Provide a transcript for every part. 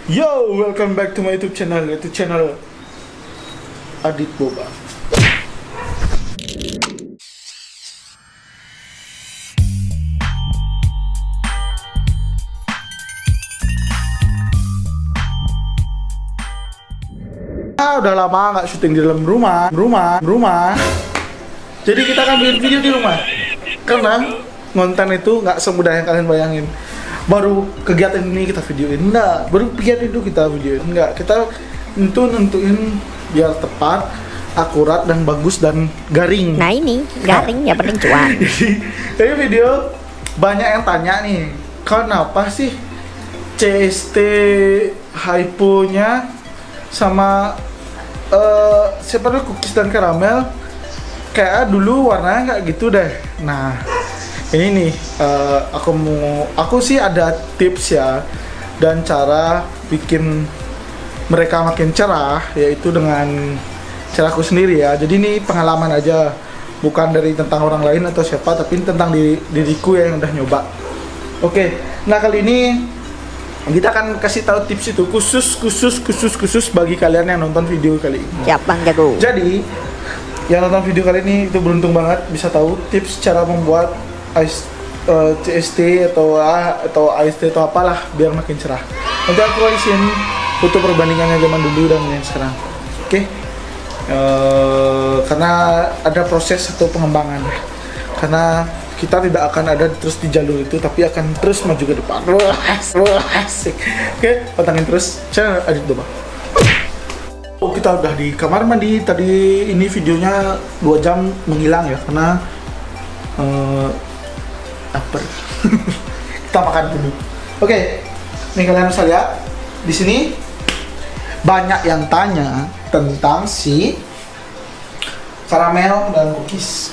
Yo, welcome back to my YouTube channel, yaitu channel Adit Boba. Udah lama nggak syuting di dalam rumah. Jadi kita akan bikin video di rumah. Karena konten itu nggak semudah yang kalian bayangin. Baru kegiatan ini kita videoin, enggak. Baru kegiatan itu kita videoin, enggak. Kita nentuin biar tepat, akurat dan bagus dan garing. Nah ini garing ya, penting cuan. Jadi video banyak yang tanya nih, kenapa sih CST hypo-nya sama siapa tuh cookies dan karamel kayak dulu warnanya nggak gitu deh. Nah ini nih aku sih ada tips ya dan cara bikin mereka makin cerah, yaitu dengan caraku sendiri ya. Jadi ini pengalaman aja, bukan dari tentang orang lain atau siapa, tapi tentang diriku yang udah nyoba. Oke, nah kali ini kita akan kasih tahu tips itu khusus bagi kalian yang nonton video kali ini. Siap Bang Jago. Jadi yang nonton video kali ini itu beruntung banget bisa tahu tips cara membuat CST atau AST atau apalah biar makin cerah. Nanti aku isiin foto perbandingannya zaman dulu dan yang sekarang. Oke? Karena ada proses atau pengembangan. Karena kita tidak akan ada terus di jalur itu, tapi akan terus maju ke depan. Wah, asik. Oke, pantengin terus channel Adit Boba. Oh, kita udah di kamar mandi. Tadi ini videonya 2 jam menghilang ya, karena lapar. Kita makan dulu. Oke, nih kalian bisa lihat di sini banyak yang tanya tentang si karamel dan cookies.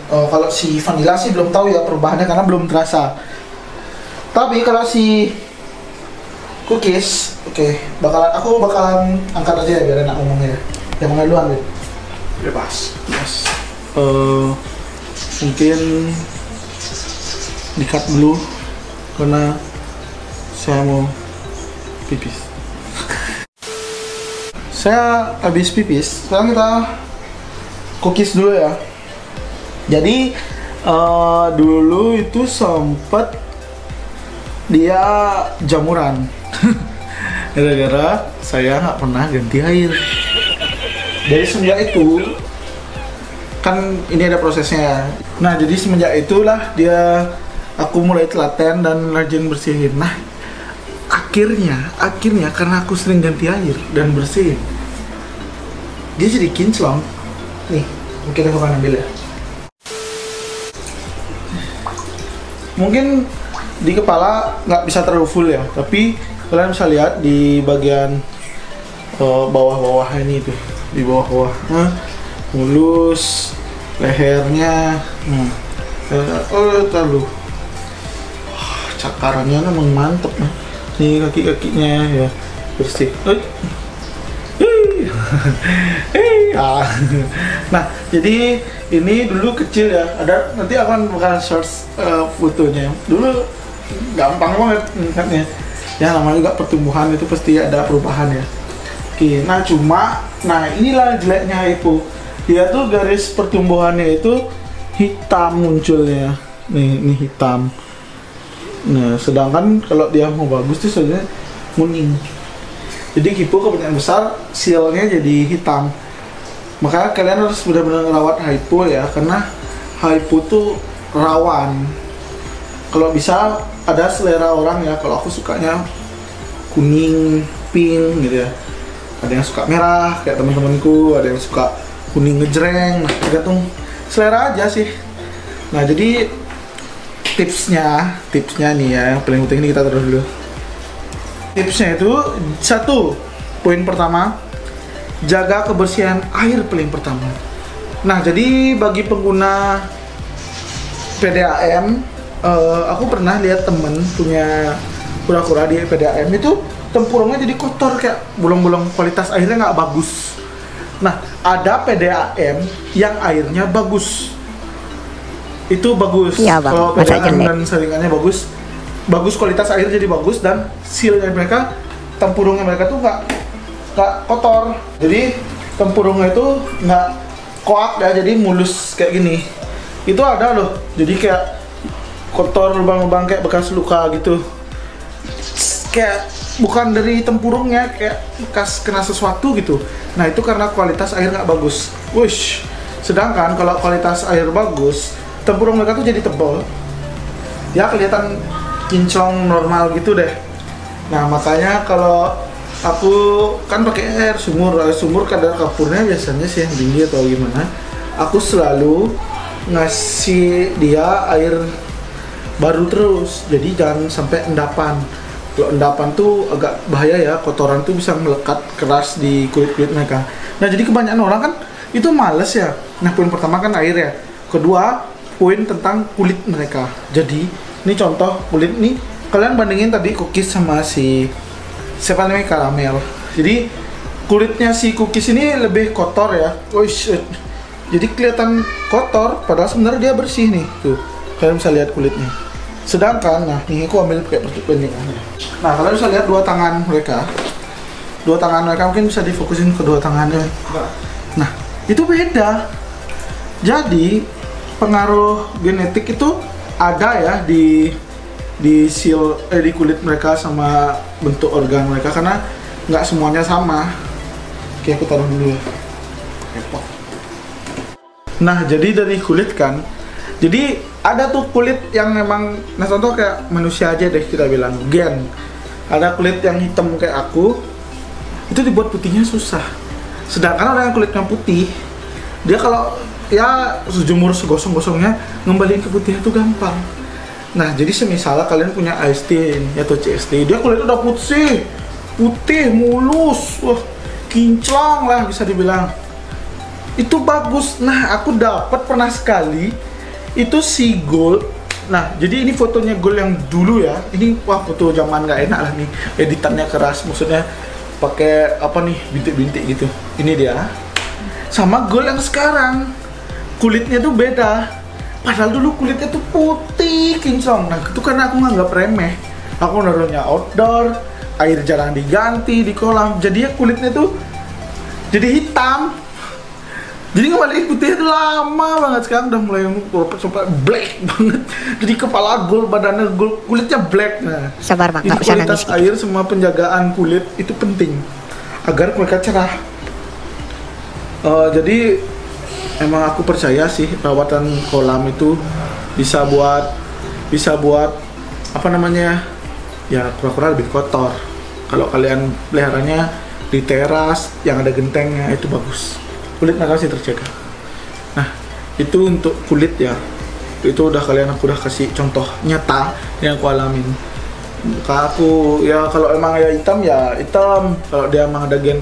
Kalau si vanilla sih belum tahu ya perubahannya karena belum terasa. Tapi kalau si cookies, aku bakalan angkat aja ya biar enak ngomongnya. Yang mana duluan deh? Bebas. Yes. Mungkin di-cut dulu karena saya mau pipis. Saya habis pipis. Sekarang kita cookies dulu ya. Jadi dulu itu sempet dia jamuran gara-gara saya nggak pernah ganti air. Dari semenjak itu kan ini ada prosesnya. Nah jadi semenjak itulah aku mulai telaten dan rajin bersihin. Nah akhirnya karena aku sering ganti air dan bersihin, dia jadi kinclong. Nih mungkin aku akan ambil ya. Mungkin di kepala nggak bisa terlalu full ya, tapi kalian bisa lihat di bagian bawah-bawah ini tuh, di bawah-bawah mulus, lehernya, terlalu cakarannya memang mantep nih. Nih kaki-kakinya ya bersih. Nah jadi ini dulu kecil ya, ada nanti akan search fotonya. Dulu gampang banget ingatnya ya, namanya juga pertumbuhan itu pasti ada perubahan ya. Oke, nah inilah jeleknya hypo, dia tuh garis pertumbuhannya itu hitam munculnya nih, ini hitam. Nah sedangkan kalau dia mau bagus tuh sebenarnya kuning. Jadi hypo kebanyakan besar silnya jadi hitam. Makanya kalian harus benar-benar ngerawat hypo ya, karena hypo tuh rawan. Kalau bisa ada selera orang ya, kalau aku sukanya kuning, pink gitu ya. Ada yang suka merah kayak teman-temanku, ada yang suka kuning ngejreng. Nah, tergantung selera aja sih. Nah, jadi tipsnya nih ya, yang paling penting ini kita taruh dulu. Tipsnya itu poin pertama, jaga kebersihan air paling pertama. Nah jadi bagi pengguna PDAM, aku pernah lihat temen punya kura-kura di PDAM itu tempurungnya jadi kotor, kayak bolong-bolong, kualitas airnya nggak bagus. Nah ada PDAM yang airnya bagus, itu bagus ya, kalau PDAM dan saringannya bagus kualitas air jadi bagus dan sealnya mereka tempurungnya mereka tuh nggak kotor. Jadi tempurungnya itu nggak koak ya, jadi mulus kayak gini. Itu ada loh, jadi kayak kotor, lubang-lubang kayak bekas luka gitu. Kayak bukan dari tempurungnya, kayak bekas kena sesuatu gitu. Nah itu karena kualitas air nggak bagus. Wush. Sedangkan kalau kualitas air bagus, tempurung mereka tuh jadi tebal. Ya kelihatan kinclong normal gitu deh. Nah makanya kalau aku kan pakai air sumur kadar kapurnya biasanya sih yang tinggi atau gimana. Aku selalu ngasih dia air baru terus, jadi jangan sampai endapan. Kalau endapan tuh agak bahaya ya, kotoran tuh bisa melekat keras di kulit mereka. Nah jadi kebanyakan orang kan itu males ya. Nah poin pertama kan air ya. Kedua poin tentang kulit mereka. Jadi ini contoh kulit nih, kalian bandingin tadi cookies sama si siapa namanya karamel. Jadi kulitnya si cookies ini lebih kotor ya. Wish, jadi kelihatan kotor padahal sebenarnya dia bersih nih. Tuh kalian bisa lihat kulitnya. Sedangkan, nah nih aku ambil pakai percobaan nih. Nah kalian bisa lihat dua tangan mereka mungkin bisa difokusin ke dua tangannya. Nah itu beda. Jadi pengaruh genetik itu ada ya di kulit mereka sama bentuk organ mereka, karena nggak semuanya sama. Oke aku taruh dulu ya. Nah jadi dari kulit kan, jadi ada tuh kulit yang memang, nah contoh kayak manusia aja deh kita bilang gen. Ada kulit yang hitam kayak aku, itu dibuat putihnya susah. Sedangkan orang yang kulitnya putih, dia kalau ya sejumur segosong-gosongnya ngembaliin ke putihnya itu gampang. Nah jadi semisalnya kalian punya AST atau CST, dia kulitnya udah putih mulus, wah kinclong lah bisa dibilang. Itu bagus. Nah aku dapat pernah sekali itu si gold. Nah jadi ini fotonya gold yang dulu ya. Ini wah foto zaman nggak enak lah nih, editannya keras, maksudnya pakai apa nih, bintik-bintik gitu. Ini dia sama gold yang sekarang, kulitnya tuh beda. Padahal dulu kulitnya tuh putih kinclong. Nah itu karena aku nganggap remeh, aku naruhnya outdoor, air jarang diganti di kolam, jadi ya kulitnya tuh jadi hitam. Jadi kembali putih itu lama banget, sekarang udah mulai sampai black banget. Jadi kepala gold, badannya gold, kulitnya black. Nah, Sabar bang, jadi nggak usah kualitas nangis gitu. air sama penjagaan kulit itu penting agar mereka cerah. Jadi emang aku percaya sih perawatan kolam itu bisa buat apa namanya ya, kura-kura lebih kotor. Kalau kalian peliharanya di teras yang ada gentengnya itu bagus, kulit mereka masih terjaga. Nah itu untuk kulit ya, itu aku udah kasih contoh nyata yang aku alamin. Kalau aku ya kalau emang ya hitam, kalau dia emang ada gen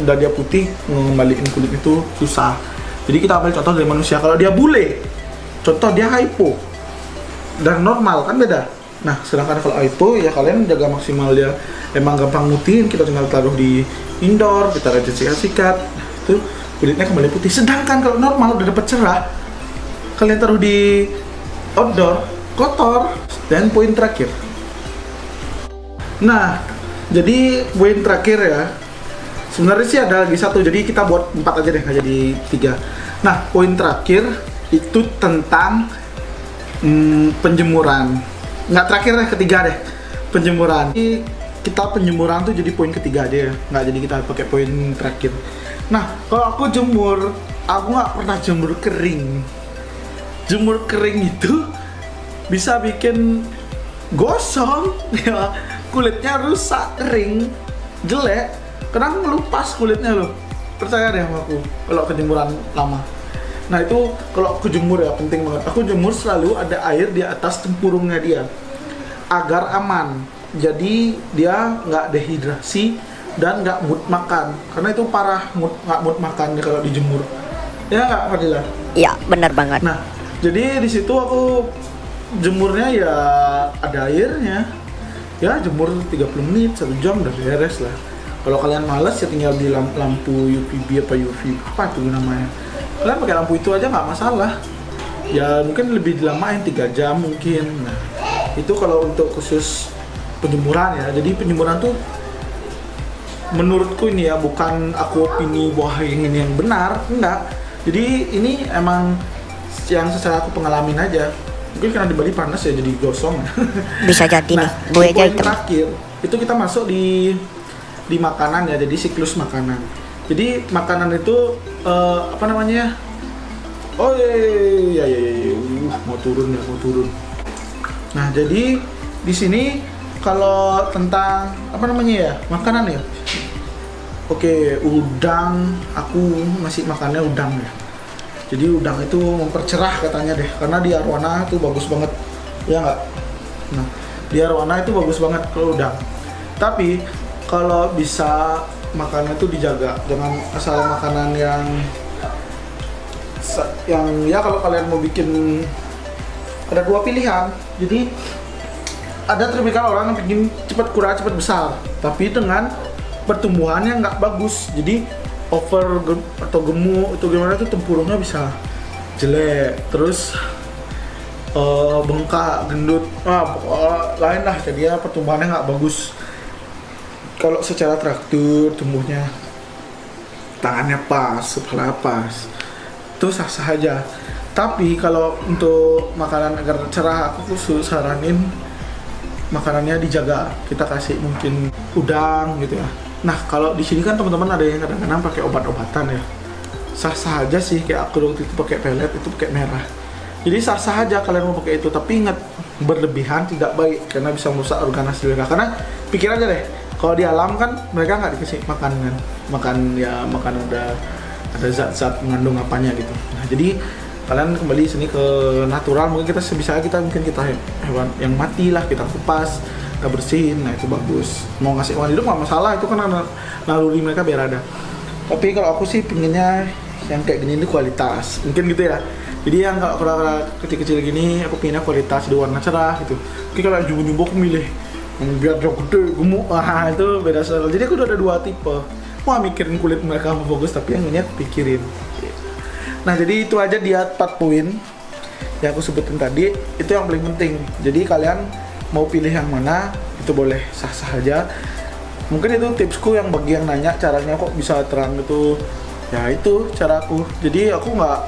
udah dia putih, ngembaliin kulit itu susah. Jadi kita ambil contoh dari manusia. Kalau dia bule, contoh dia hypo dan normal kan beda. Nah sedangkan kalau hypo ya kalian jaga maksimal, dia emang gampang mutihin, kita tinggal taruh di indoor, kita rajin sikat-sikat, itu kulitnya kembali putih. Sedangkan kalau normal udah dapat cerah, kalian taruh di outdoor kotor. Dan poin terakhir, nah jadi poin terakhir ya, sebenarnya sih ada lagi satu, jadi kita buat 4 aja deh, nggak jadi 3. Nah poin terakhir itu tentang penjemuran. Nggak terakhir deh, ketiga deh, penjemuran. Jadi kita penjemuran tuh jadi poin ketiga aja ya, nggak jadi kita pakai poin terakhir. Nah kalau aku jemur, aku nggak pernah jemur kering. Jemur kering itu bisa bikin gosong ya, kulitnya rusak, kering, jelek, kadang ngelupas kulitnya loh. Percaya deh sama aku kalau kejemuran lama. Nah itu kalau aku jemur ya penting banget, aku jemur selalu ada air di atas tempurungnya dia agar aman, jadi dia nggak dehidrasi dan nggak mood makan, karena itu parah nggak mood makan kalau dijemur ya, nggak Fadila? Iya benar banget. Nah jadi di situ aku jemurnya ya ada airnya ya, jemur 30 menit 1 jam udah beres lah. Kalau kalian malas ya tinggal di lampu UVB apa UV apa tuh namanya, kalian pakai lampu itu aja nggak masalah ya, mungkin lebih dilamain 3 jam mungkin. Nah itu kalau untuk khusus penjemuran ya. Jadi penjemuran tuh menurutku ini ya, bukan aku opini bahwa ini yang benar, enggak. Jadi ini emang yang secara aku pengalamin aja. Mungkin karena di Bali panas ya jadi gosong. Bisa jadi Nah, nih, gue aja poin hitam. terakhir itu kita masuk di makanan ya, jadi siklus makanan. Jadi makanan itu apa namanya? Oh iya, mau turun. Nah, jadi di sini kalau tentang apa namanya ya, makanan ya. Oke, udang, aku masih makannya udang ya. Jadi udang itu mempercerah katanya deh, karena di arwana itu bagus banget, ya nggak? Nah, di arwana itu bagus banget kalau udang. Tapi kalau bisa makannya itu dijaga, jangan asal makanan yang ya kalau kalian mau bikin, ada dua pilihan. Jadi ada tipikal orang yang bikin cepat kurang cepat besar, tapi dengan pertumbuhannya nggak bagus, jadi atau gemuk itu gimana tuh, tempurungnya bisa jelek, terus bengkak, gendut, lain lah, jadi ya pertumbuhannya nggak bagus. Kalau secara traktur tumbuhnya, tangannya pas, kepala pas, itu sah-sah aja. Tapi kalau untuk makanan agar cerah, aku khusus saranin makanannya dijaga. Kita kasih mungkin udang gitu ya. Nah, kalau di sini kan teman-teman ada yang kadang-kadang pakai obat-obatan ya. Sah-sah aja sih, kayak aku waktu itu pakai pelet, itu pakai merah. Jadi sah-sah aja kalian mau pakai itu, tapi ingat, berlebihan tidak baik karena bisa merusak organ asli mereka. Karena pikir aja deh, kalau di alam kan mereka nggak dikasih makan ada zat-zat mengandung apanya gitu. Nah, jadi kalian kembali sini ke natural, mungkin kita sebisa kita hewan yang mati lah, kita kupas, kita bersihin, nah itu bagus. Mau ngasih hewan hidup nggak masalah, itu kan naluri mereka biar ada. Tapi kalau aku sih pinginnya yang kayak gini ini kualitas, mungkin gitu ya. Jadi yang kalau kecil-kecil gini, aku pinginnya kualitas di warna cerah gitu. Tapi kalau jumbo-jumbo aku milih biar dia gede, gemuk, itu beda soal. Jadi aku udah ada dua tipe. Wah, mikirin kulit mereka mau bagus, tapi yang ini aku pikirin. Nah, jadi itu aja dia 4 poin yang aku sebutin tadi, itu yang paling penting. Jadi kalian mau pilih yang mana, itu boleh sah-sah aja. Mungkin itu tipsku yang bagi yang nanya caranya kok bisa terang itu. Ya itu caraku. Jadi aku nggak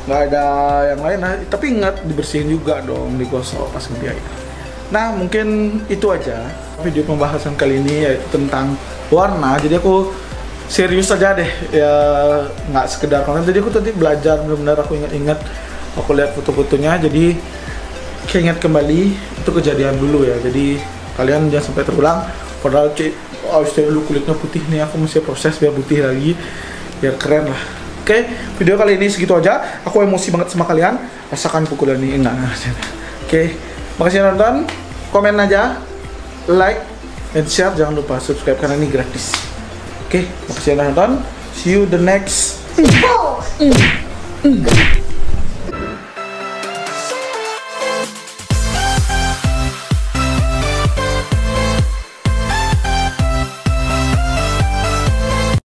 ada yang lain lah. Tapi ingat dibersihin juga dong, digosok pas ngebiayain. Nah, mungkin itu aja video pembahasan kali ini, yaitu tentang warna. Jadi aku serius aja deh ya, nggak sekedar konten. Jadi aku tadi belajar benar-benar, aku ingat-ingat, aku lihat foto-fotonya, jadi keinget kembali itu kejadian dulu ya. Jadi kalian jangan sampai terulang. Padahal dulu kulitnya putih nih, aku mesti proses biar putih lagi, biar keren lah. Oke, video kali ini segitu aja. Aku emosi banget sama kalian, rasakan pukulan ini enggak. Oke, makasih yang nonton, komen aja, like, dan share. Jangan lupa subscribe karena ini gratis. Oke, makasih yang nonton. See you the next.